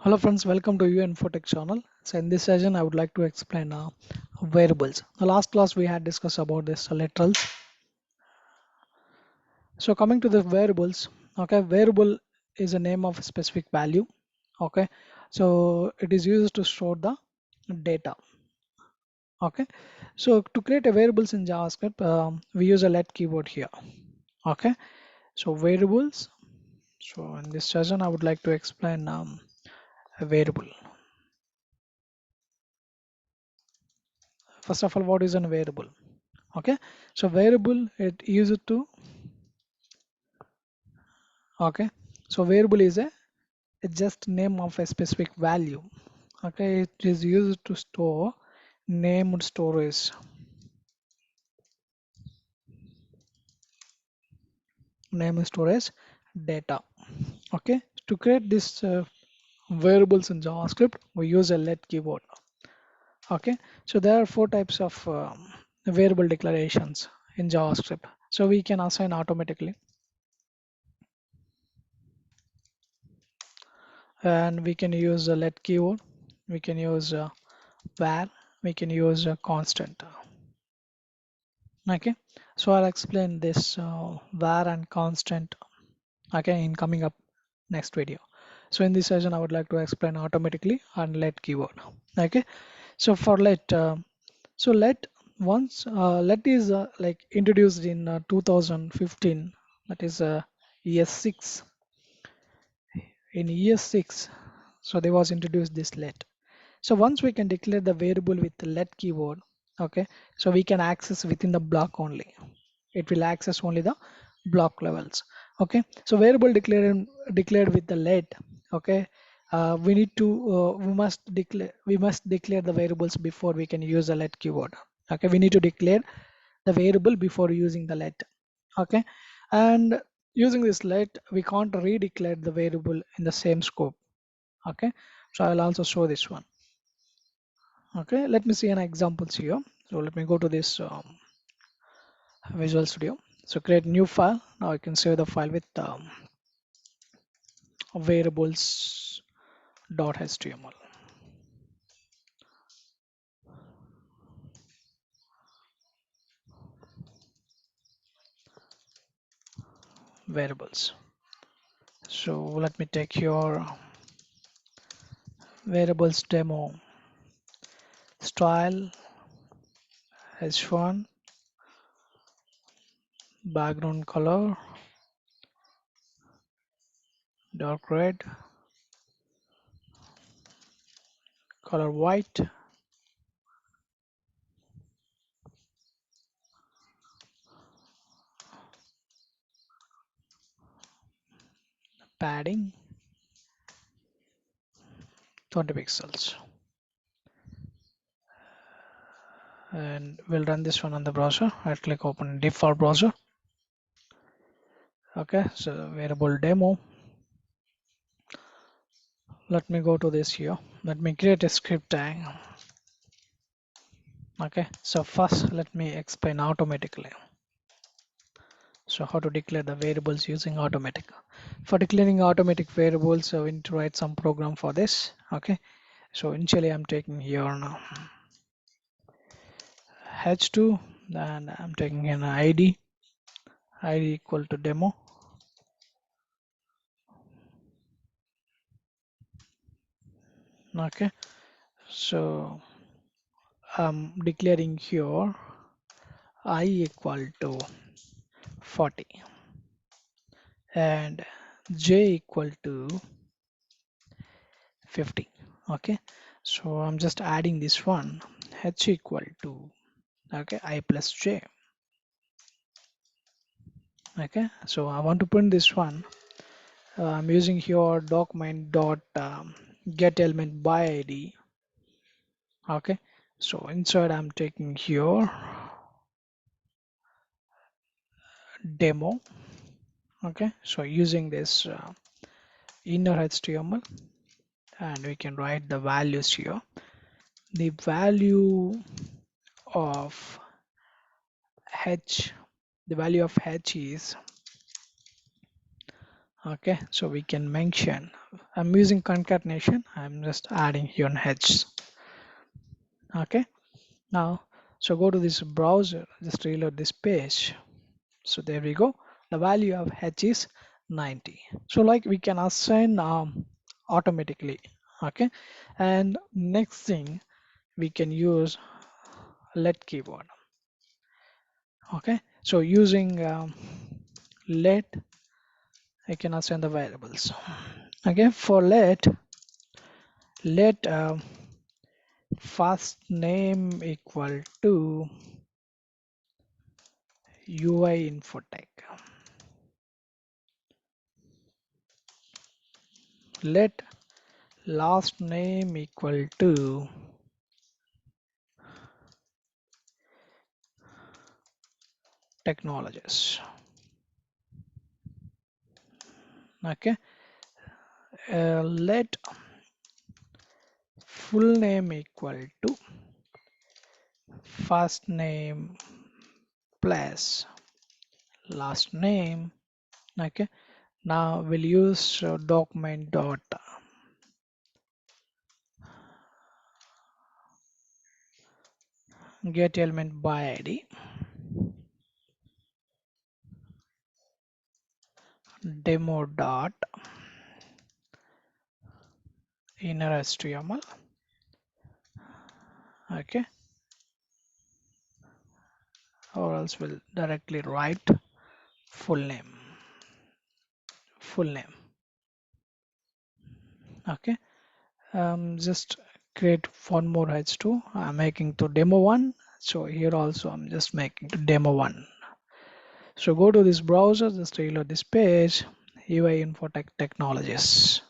Hello friends, welcome to Infotech channel. So in this session, I would like to explain variables. The last class we had discussed about this literals. So coming to the variables, okay, variable is a name of a specific value. Okay, so it is used to store the data. Okay, so to create a variables in JavaScript, we use a let keyword here. Okay, so variables. So in this session, I would like to explain a variable. First of all, what is a variable? Okay, so variable it used to okay, so variable is a just name of a specific value. Okay, it is used to store named storage name storage data. Okay, to create this variables in JavaScript we use a let keyword. Okay, so there are four types of variable declarations in JavaScript, so we can assign automatically, and we can use a let keyword, we can use var, we can use a constant. Okay, so I'll explain this var and constant, okay, in coming up next video. So in this session I would like to explain automatically and let keyword. Okay, so for let so let once let is like introduced in 2015, that is ES6. In ES6, so they was introduced this let. So once we can declare the variable with the let keyword, okay, so we can access within the block only. It will access only the block levels. Okay, so variable declared with the let. Okay, we must declare the variables before we can use the let keyword. Okay, we need to declare the variable before using the let. Okay, and using this let we can't redeclare the variable in the same scope. Okay, so I'll also show this one. Okay, let me see an examples here. So let me go to this Visual Studio. So create new file. Now I can save the file with variables.html. Variables. So let me take your variables demo style h1, background color dark red, color white, padding 20 pixels, and we'll run this one on the browser. I'll click open default browser. Okay, so variable demo. Let me go to this here. Let me create a script tag. Okay, so first let me explain automatically. So how to declare the variables using automatic. For declaring automatic variables, so we need to write some program for this. Okay, so initially I'm taking here now h2, and I'm taking an id equal to demo. Okay, so I'm declaring here I equal to 40 and j equal to 50. Okay, so I'm just adding this one, h equal to, okay, I plus j. Okay, so I want to print this one. I'm using here document dot get element by id. Okay, so inside I'm taking here demo. Okay, so using this inner HTML, and we can write the values here. The value of h, the value of h is, okay, so we can mention I'm using concatenation. I'm just adding here an H. Okay. Now, so go to this browser, just reload this page. So there we go. The value of H is 90. So like we can assign automatically. Okay. And next thing we can use let keyword. Okay. So using let, I can assign the variables. Okay. For let first name equal to UI Infotech. Let last name equal to technologies. Okay. Let full name equal to first name plus last name. Okay. Now we'll use document dot get element by ID, demo dot inner HTML. Okay. Or else we'll directly write full name. Full name. Okay. Just create one more h2. I'm making to demo one. So here also I'm just making to demo one. So go to this browser, just reload this page, UI Infotech Technologies.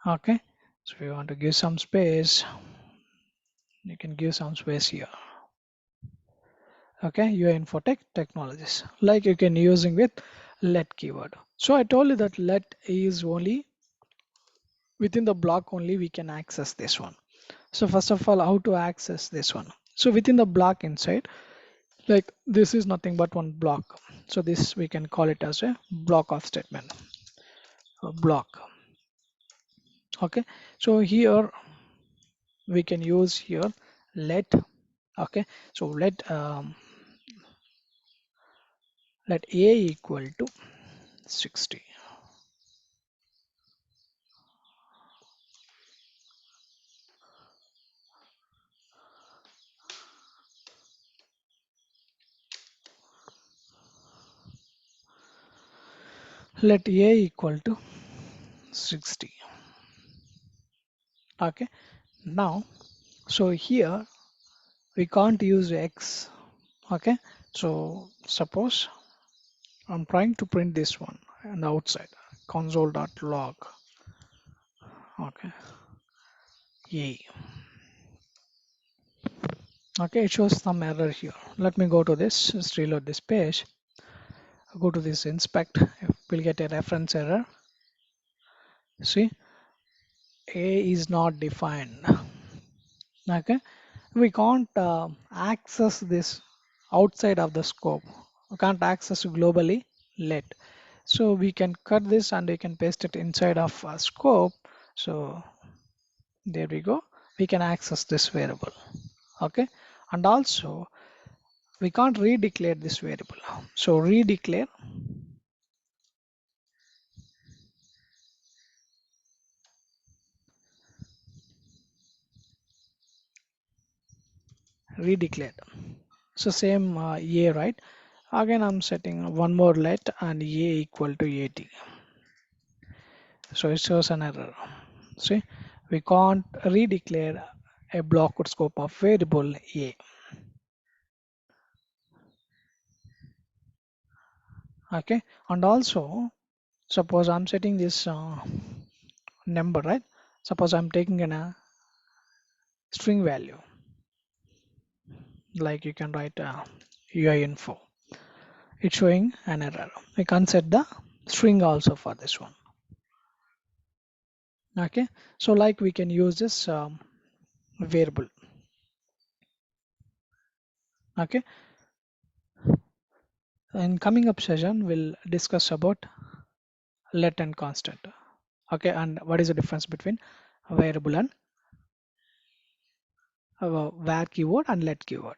Okay. So if you want to give some space, you can give some space here. Okay, UI Infotech Technologies. Like you can using with let keyword. So I told you that let is only within the block only we can access this one. So first of all, how to access this one? So within the block inside, like this is nothing but one block. So this we can call it as a block of statement. A block. Okay. So here we can use here let. Okay. So let a equal to 60. Let a equal to 60. Okay. Now, so here we can't use x. Okay. So suppose I'm trying to print this one on the outside console.log. Okay. Yay. Okay, it shows some error here. Let me go to this, just reload this page. Go to this inspect. We'll get a reference error. See, A is not defined. Okay, we can't access this outside of the scope. We can't access globally let. So we can cut this and we can paste it inside of a scope. So there we go. We can access this variable. Okay, and also we can't redeclare this variable. So redeclare redeclared. So same a, right? Again I'm setting one more let and a equal to 80. So it shows an error. See, we can't redeclare a blocked scope of variable a. Okay, and also suppose I'm setting this number, right? Suppose I'm taking a string value, like you can write UI info. It's showing an error. We can set the string also for this one. Okay, so like we can use this variable. Okay, in coming up session we'll discuss about let and constant. Okay, and what is the difference between variable and var keyword and let keyword?